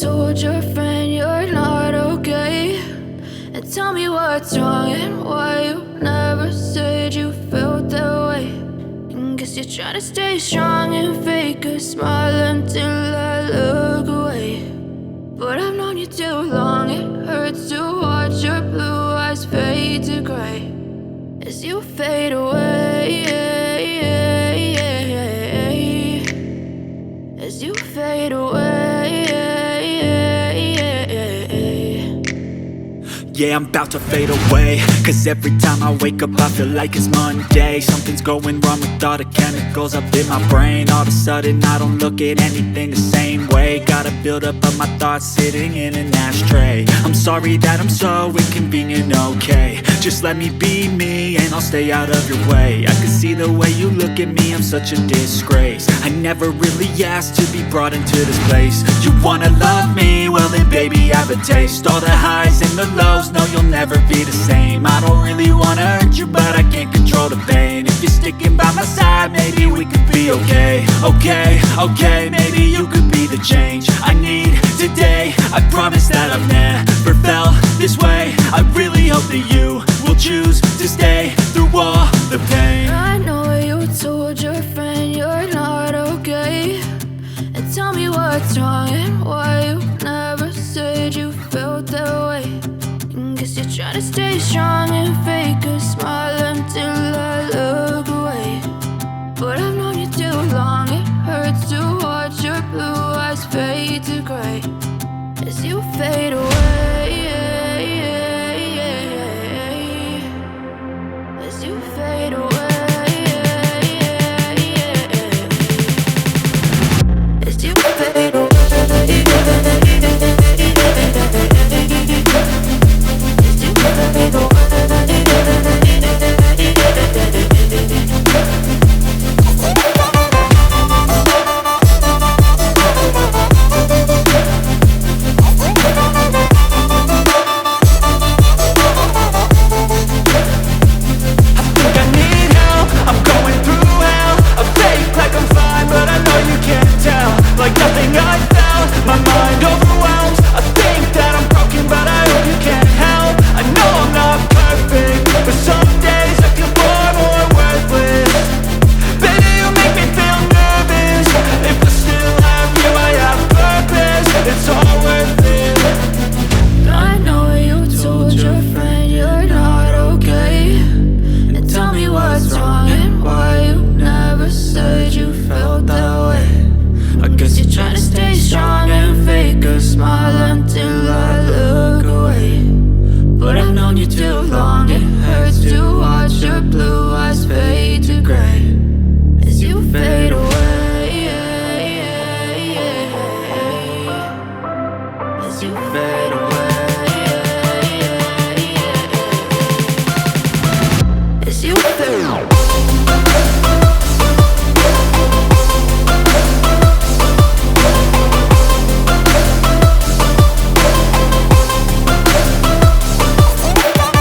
told your friend you're not okay, and tell me what's wrong and why you never said you felt that way. And guess you're trying to stay strong and fake a smile until I look away. But I've known you too long, it hurts to watch your blue eyes fade to gray as you fade away, as you fade away. Yeah, I'm about to fade away, cause every time I wake up I feel like it's Monday. Something's going wrong with all the chemicals up in my brain. All of a sudden I don't look at anything the same way. Gotta build up of my thoughts sitting in an ashtray. I'm sorry that I'm so inconvenient, okay. Just let me be me and I'll stay out of your way. I can see the way you look at me, I'm such a disgrace. I never really asked to be brought into this place. You wanna love me? Well then baby I have a taste. All the highs and the lows, no you'll never be the same. I don't really wanna hurt you but I can't control the pain. If you're sticking by my side maybe we could be okay. Okay, maybe you could be the change I need today. I promise that I've never felt this way. I really hope that you will choose to stay through all the pain. I know you told your friend you're not okay, and tell me what's wrong and why you never said you felt that way. And guess you're trying to stay strong and fake a smile until I look away. But I've known you too long, it hurts to watch your blue eyes fade to gray as you fade away, as you fade away, as you fade away. Like nothing I felt, my mind overwhelmed. I think that I'm broken but I hope you can't help. I know I'm not perfect, but some days I feel far more worthless. Baby, you make me feel nervous. If I still have you, I have purpose. It's all worth it. I know you told your friend you're not okay, and tell me what's wrong and why you never said you felt that way. I guess you're trying to stay strong and fake a smile until I look away. But I've known you too long, it hurts to watch your blue eyes fade to gray as you fade away, as you fade away.